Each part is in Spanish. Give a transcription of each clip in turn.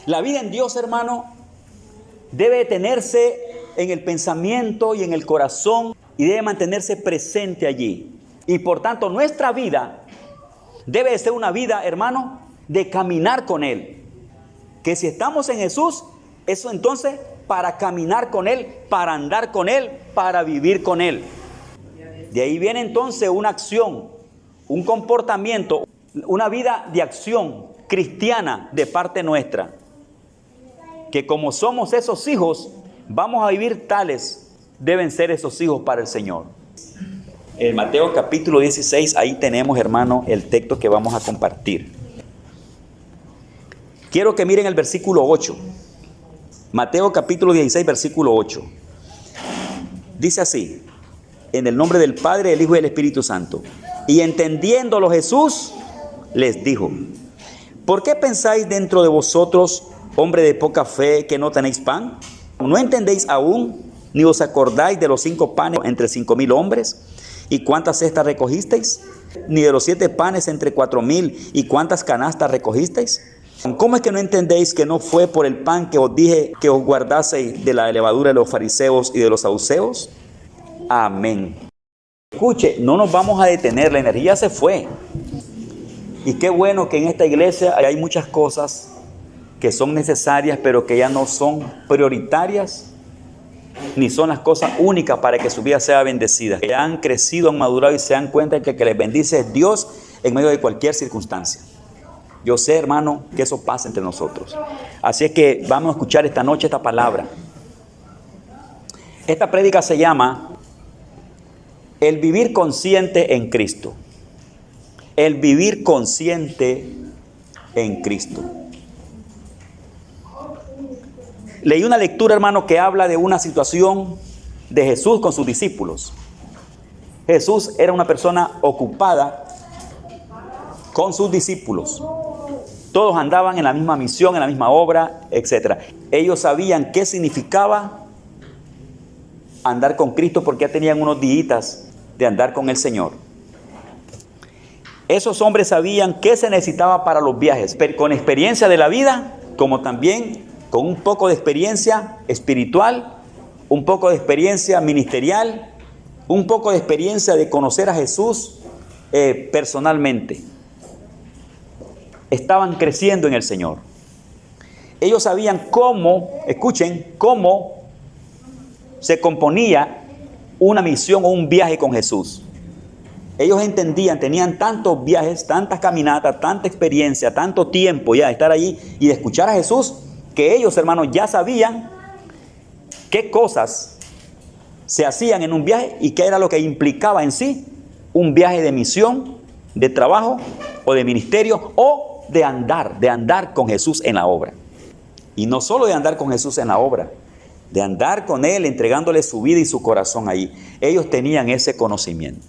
La vida en Dios, hermano, debe tenerse en el pensamiento y en el corazón y debe mantenerse presente allí. Y por tanto, nuestra vida debe ser una vida, hermano, de caminar con Él. Que si estamos en Jesús, eso entonces para caminar con Él, para andar con Él, para vivir con Él. De ahí viene entonces una acción, un comportamiento, una vida de acción cristiana de parte nuestra. Que como somos esos hijos, vamos a vivir tales, deben ser esos hijos para el Señor. En Mateo capítulo 16, ahí tenemos, hermano, el texto que vamos a compartir. Quiero que miren el versículo 8. Mateo capítulo 16, versículo 8. Dice así: en el nombre del Padre, del Hijo y del Espíritu Santo. Y entendiéndolo Jesús, les dijo: ¿por qué pensáis dentro de vosotros, hombre de poca fe, que no tenéis pan? ¿No entendéis aún, ni os acordáis de los 5 panes entre 5,000 hombres? ¿Y cuántas cestas recogisteis? ¿Ni de los 7 panes entre 4,000? ¿Y cuántas canastas recogisteis? ¿Cómo es que no entendéis que no fue por el pan que os dije que os guardaseis de la levadura de los fariseos y de los saduceos? Amén. Escuche, no nos vamos a detener, la energía se fue. Y qué bueno que en esta iglesia hay muchas cosas que son necesarias, pero que ya no son prioritarias, ni son las cosas únicas para que su vida sea bendecida. Que ya han crecido, han madurado y se dan cuenta de que les bendice es Dios en medio de cualquier circunstancia. Yo sé, hermano, que eso pasa entre nosotros. Así es que vamos a escuchar esta noche esta palabra. Esta prédica se llama el vivir consciente en Cristo. El vivir consciente en Cristo. Leí una lectura, hermano, que habla de una situación de Jesús con sus discípulos. Jesús era una persona ocupada con sus discípulos. Todos andaban en la misma misión, en la misma obra, etc. Ellos sabían qué significaba andar con Cristo porque ya tenían unos días de andar con el Señor. Esos hombres sabían qué se necesitaba para los viajes, pero con experiencia de la vida, como también con un poco de experiencia espiritual, un poco de experiencia ministerial, un poco de experiencia de conocer a Jesús personalmente. Estaban creciendo en el Señor. Ellos sabían cómo, escuchen, cómo se componía una misión o un viaje con Jesús. Ellos entendían, tenían tantos viajes, tantas caminatas, tanta experiencia, tanto tiempo ya de estar allí y de escuchar a Jesús, que ellos, hermanos, ya sabían qué cosas se hacían en un viaje y qué era lo que implicaba en sí un viaje de misión, de trabajo o de ministerio o de andar con Jesús en la obra. Y no solo de andar con Jesús en la obra, de andar con Él, entregándole su vida y su corazón ahí. Ellos tenían ese conocimiento.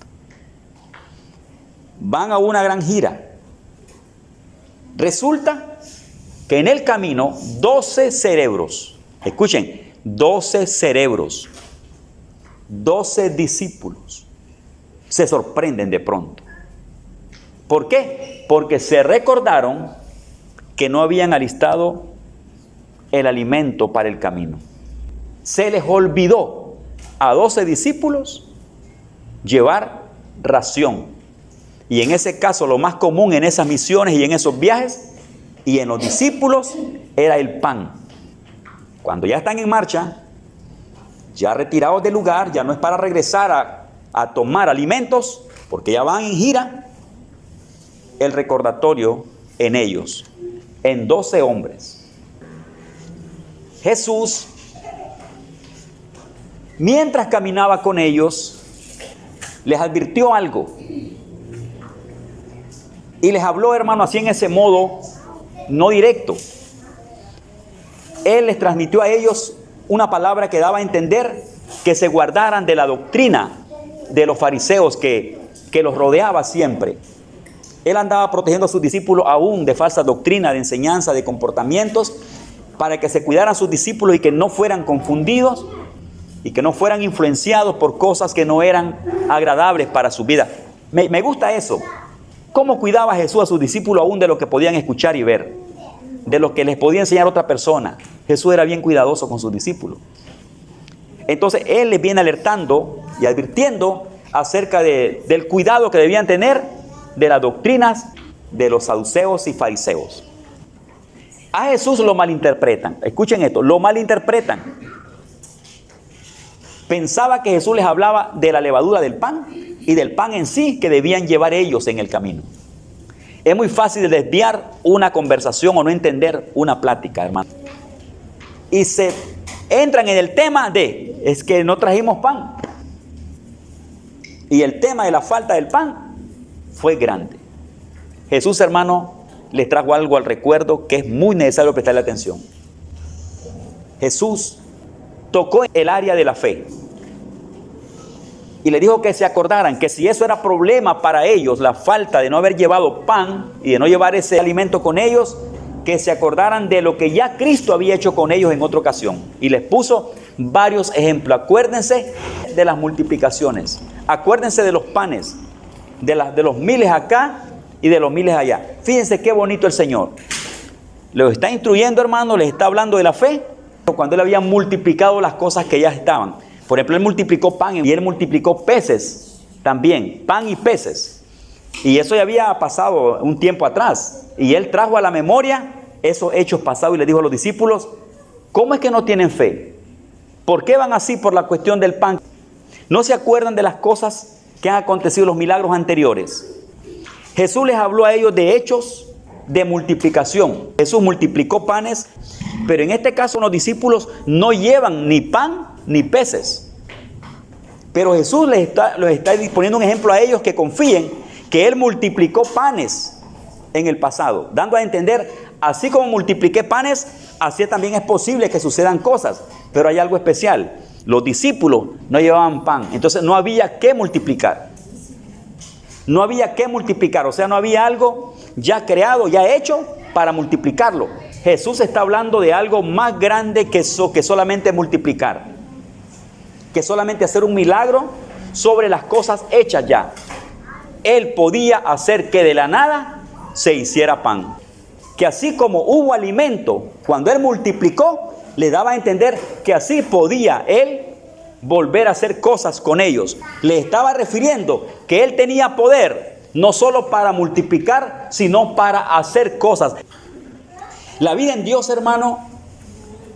Van a una gran gira. Resulta que en el camino 12 cerebros, escuchen, 12 cerebros, 12 discípulos, se sorprenden de pronto. ¿Por qué? Porque se recordaron que no habían alistado el alimento para el camino. Se les olvidó a 12 discípulos llevar ración. Y en ese caso, lo más común en esas misiones y en esos viajes y en los discípulos era el pan. Cuando ya están en marcha, ya retirados del lugar, ya no es para regresar a tomar alimentos, porque ya van en gira. El recordatorio en ellos, en 12 hombres. Jesús, mientras caminaba con ellos, les advirtió algo. Y les habló, hermano, así en ese modo, no directo. Él les transmitió a ellos una palabra que daba a entender que se guardaran de la doctrina de los fariseos que los rodeaba siempre. Él andaba protegiendo a sus discípulos aún de falsa doctrina, de enseñanza, de comportamientos, para que se cuidaran sus discípulos y que no fueran confundidos y que no fueran influenciados por cosas que no eran agradables para su vida. Me gusta eso. ¿Cómo cuidaba Jesús a sus discípulos aún de lo que podían escuchar y ver? de lo que les podía enseñar otra persona. Jesús era bien cuidadoso con sus discípulos. Entonces Él les viene alertando y advirtiendo acerca del cuidado que debían tener de las doctrinas de los saduceos y fariseos. A Jesús lo malinterpretan. Escuchen esto, lo malinterpretan. Pensaba que Jesús les hablaba de la levadura del pan y del pan en sí que debían llevar ellos en el camino. Es muy fácil desviar una conversación o no entender una plática, hermano. Y se entran en el tema es que no trajimos pan. Y el tema de la falta del pan fue grande. Jesús, hermano, les trajo algo al recuerdo que es muy necesario prestarle atención. Jesús tocó el área de la fe. Y le dijo que se acordaran que si eso era problema para ellos, la falta de no haber llevado pan y de no llevar ese alimento con ellos, que se acordaran de lo que ya Cristo había hecho con ellos en otra ocasión. Y les puso varios ejemplos. Acuérdense de las multiplicaciones. Acuérdense de los panes, de los miles acá y de los miles allá. Fíjense qué bonito el Señor. Los está instruyendo, hermano, les está hablando de la fe. Cuando Él había multiplicado las cosas que ya estaban. Por ejemplo, Él multiplicó pan y Él multiplicó peces también, pan y peces. Y eso ya había pasado un tiempo atrás. Y Él trajo a la memoria esos hechos pasados y le dijo a los discípulos, ¿cómo es que no tienen fe? ¿Por qué van así por la cuestión del pan? ¿No se acuerdan de las cosas que han acontecido, los milagros anteriores? Jesús les habló a ellos de hechos de multiplicación. Jesús multiplicó panes, pero en este caso los discípulos no llevan ni pan ni peces. Pero Jesús les está poniendo un ejemplo a ellos que confíen que Él multiplicó panes en el pasado, dando a entender, así como multipliqué panes, así también es posible que sucedan cosas. Pero hay algo especial, los discípulos no llevaban pan, entonces no había que multiplicar. No había que multiplicar, o sea, no había algo ya creado, ya hecho para multiplicarlo. Jesús está hablando de algo más grande que solamente multiplicar, que solamente hacer un milagro sobre las cosas hechas ya. Él podía hacer que de la nada se hiciera pan. Que así como hubo alimento, cuando Él multiplicó, le daba a entender que así podía Él volver a hacer cosas con ellos. Le estaba refiriendo que Él tenía poder, no solo para multiplicar, sino para hacer cosas. La vida en Dios, hermano,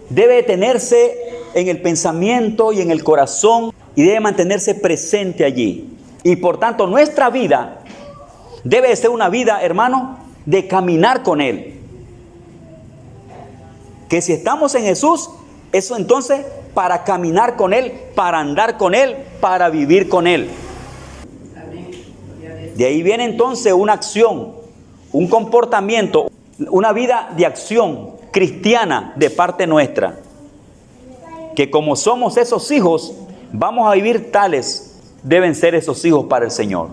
debe tenerse en el pensamiento y en el corazón y debe mantenerse presente allí. Y por tanto, nuestra vida debe ser una vida, hermano, de caminar con Él. Que si estamos en Jesús, eso entonces para caminar con Él, para andar con Él, para vivir con Él. De ahí viene entonces una acción, un comportamiento, una vida de acción cristiana de parte nuestra. Que como somos esos hijos, vamos a vivir tales, deben ser esos hijos para el Señor.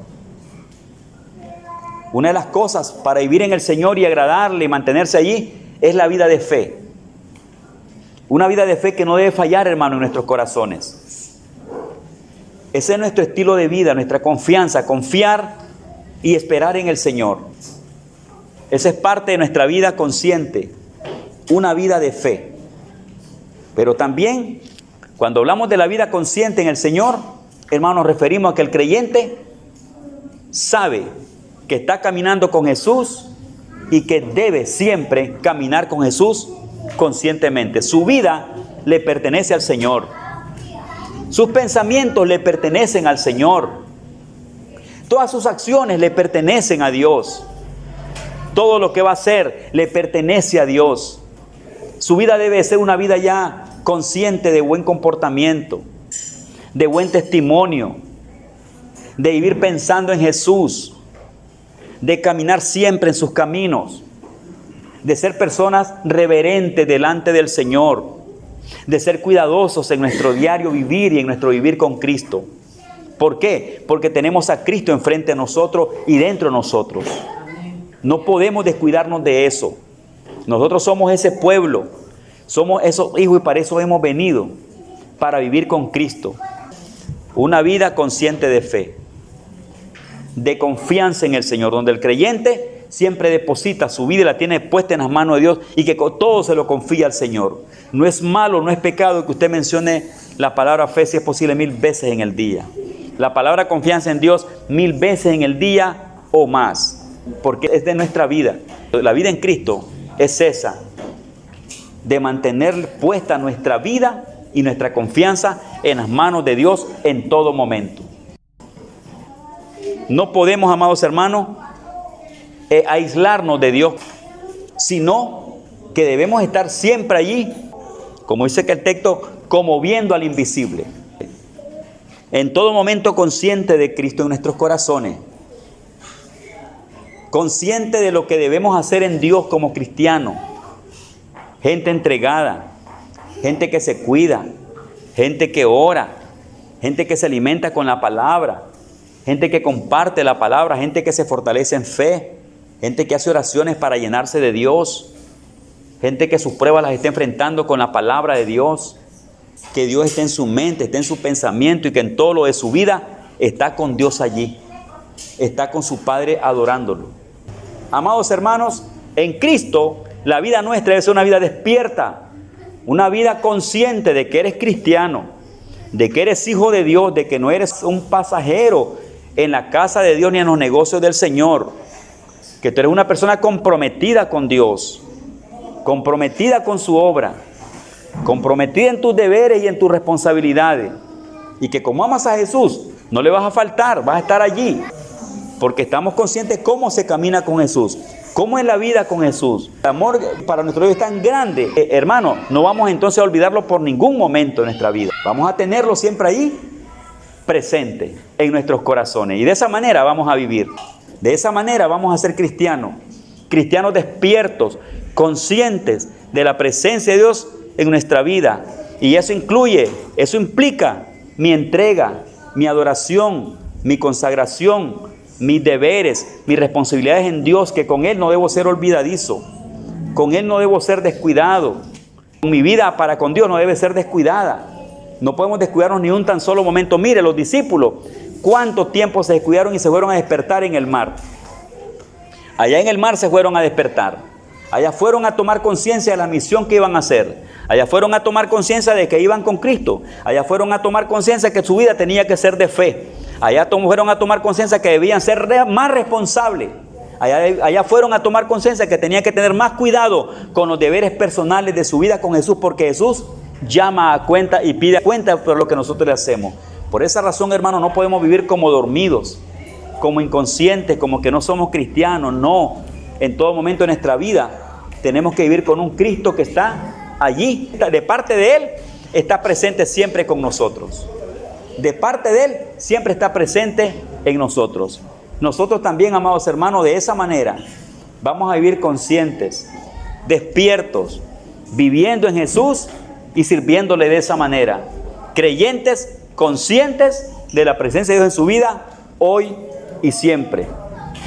Una de las cosas para vivir en el Señor y agradarle y mantenerse allí es la vida de fe. Una vida de fe que no debe fallar, hermano, en nuestros corazones. Ese es nuestro estilo de vida, nuestra confianza, confiar y esperar en el Señor. Esa es parte de nuestra vida consciente, una vida de fe. Pero también, cuando hablamos de la vida consciente en el Señor, hermano, nos referimos a que el creyente sabe que está caminando con Jesús y que debe siempre caminar con Jesús conscientemente. Su vida le pertenece al Señor. Sus pensamientos le pertenecen al Señor. Todas sus acciones le pertenecen a Dios. Todo lo que va a hacer le pertenece a Dios. Su vida debe ser una vida ya consciente de buen comportamiento, de buen testimonio, de vivir pensando en Jesús, de caminar siempre en sus caminos, de ser personas reverentes delante del Señor, de ser cuidadosos en nuestro diario vivir y en nuestro vivir con Cristo. ¿Por qué? Porque tenemos a Cristo enfrente de nosotros y dentro de nosotros. No podemos descuidarnos de eso. Nosotros somos ese pueblo, somos esos hijos y para eso hemos venido, para vivir con Cristo. Una vida consciente de fe, de confianza en el Señor, donde el creyente siempre deposita su vida y la tiene puesta en las manos de Dios y que con todo se lo confía al Señor. No es malo, no es pecado que usted mencione la palabra fe, si es posible, 1000 veces en el día. La palabra confianza en Dios 1000 veces en el día o más, porque es de nuestra vida. La vida en Cristo es esa, de mantener puesta nuestra vida y nuestra confianza en las manos de Dios en todo momento. No podemos, amados hermanos, aislarnos de Dios, sino que debemos estar siempre allí, como dice que el texto, como viendo al invisible. En todo momento consciente de Cristo en nuestros corazones, consciente de lo que debemos hacer en Dios como cristianos, gente entregada, gente que se cuida, gente que ora, gente que se alimenta con la palabra, gente que comparte la palabra, gente que se fortalece en fe, gente que hace oraciones para llenarse de Dios, gente que sus pruebas las está enfrentando con la palabra de Dios, que Dios esté en su mente, esté en su pensamiento y que en todo lo de su vida está con Dios allí, está con su Padre adorándolo. Amados hermanos, en Cristo la vida nuestra debe ser una vida despierta, una vida consciente de que eres cristiano, de que eres hijo de Dios, de que no eres un pasajero en la casa de Dios ni en los negocios del Señor, que tú eres una persona comprometida con Dios, comprometida con su obra, comprometida en tus deberes y en tus responsabilidades, y que como amas a Jesús, no le vas a faltar, vas a estar allí, porque estamos conscientes cómo se camina con Jesús, cómo es la vida con Jesús. El amor para nuestro Dios es tan grande, hermano, no vamos entonces a olvidarlo por ningún momento de nuestra vida, vamos a tenerlo siempre ahí, presente en nuestros corazones, y de esa manera vamos a vivir, de esa manera vamos a ser cristianos, cristianos despiertos, conscientes de la presencia de Dios en nuestra vida, y eso implica mi entrega, mi adoración, mi consagración, mis deberes, mis responsabilidades en Dios, que con Él no debo ser olvidadizo, con Él no debo ser descuidado, mi vida para con Dios no debe ser descuidada. No podemos descuidarnos ni un tan solo momento. Mire, los discípulos, ¿cuánto tiempo se descuidaron y se fueron a despertar en el mar? Allá en el mar se fueron a despertar. Allá fueron a tomar conciencia de la misión que iban a hacer. Allá fueron a tomar conciencia de que iban con Cristo. Allá fueron a tomar conciencia de que su vida tenía que ser de fe. Allá fueron a tomar conciencia de que debían ser más responsables. Allá fueron a tomar conciencia de que tenían que tener más cuidado con los deberes personales de su vida con Jesús, porque Jesús llama a cuenta y pide cuenta por lo que nosotros le hacemos. Por esa razón, hermano, no podemos vivir como dormidos, como inconscientes, como que no somos cristianos. No, en todo momento de nuestra vida tenemos que vivir con un Cristo que está allí, de parte de Él, está presente siempre con nosotros. De parte de Él, siempre está presente en nosotros. Nosotros también, amados hermanos, de esa manera vamos a vivir conscientes, despiertos, viviendo en Jesús y sirviéndole de esa manera. Creyentes, conscientes de la presencia de Dios en su vida, hoy y siempre.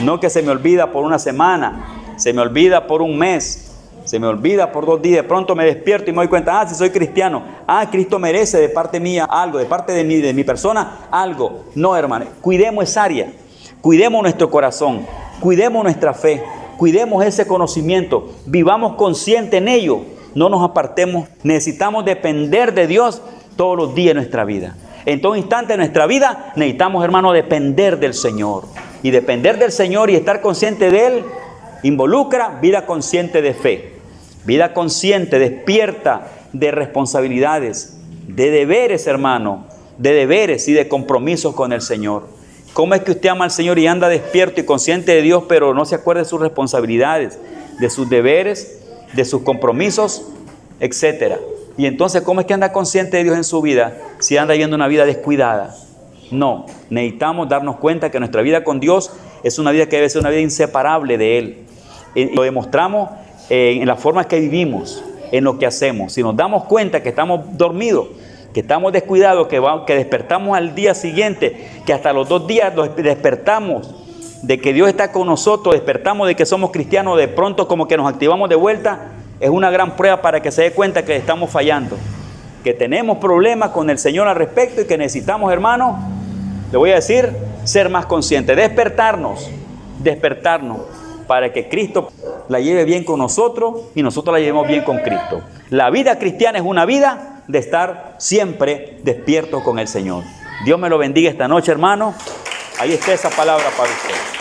No que se me olvida por una semana, se me olvida por un mes, se me olvida por 2 días. De pronto me despierto y me doy cuenta, si soy cristiano, Cristo merece de parte mía algo, de parte de mi persona algo. No, hermano, cuidemos esa área, cuidemos nuestro corazón, cuidemos nuestra fe, cuidemos ese conocimiento, vivamos conscientes en ello, no nos apartemos. Necesitamos depender de Dios todos los días de nuestra vida. En todo instante de nuestra vida necesitamos, hermano, depender del Señor. Y depender del Señor y estar consciente de Él involucra vida consciente de fe, vida consciente, despierta de responsabilidades, de deberes, hermano, de deberes y de compromisos con el Señor. ¿Cómo es que usted ama al Señor y anda despierto y consciente de Dios, pero no se acuerda de sus responsabilidades, de sus deberes, de sus compromisos, etcétera? Y entonces, ¿cómo es que anda consciente de Dios en su vida si anda viviendo una vida descuidada? No, necesitamos darnos cuenta que nuestra vida con Dios es una vida que debe ser una vida inseparable de Él. Lo demostramos en la forma que vivimos, en lo que hacemos. Si nos damos cuenta que estamos dormidos, que estamos descuidados, que despertamos al día siguiente, que hasta los 2 días despertamos de que Dios está con nosotros, despertamos de que somos cristianos, de pronto como que nos activamos de vuelta, es una gran prueba para que se dé cuenta que estamos fallando, que tenemos problemas con el Señor al respecto y que necesitamos, hermano, le voy a decir, ser más conscientes, despertarnos, para que Cristo la lleve bien con nosotros y nosotros la llevemos bien con Cristo. La vida cristiana es una vida de estar siempre despiertos con el Señor. Dios me lo bendiga esta noche, hermano. Ahí está esa palabra para usted.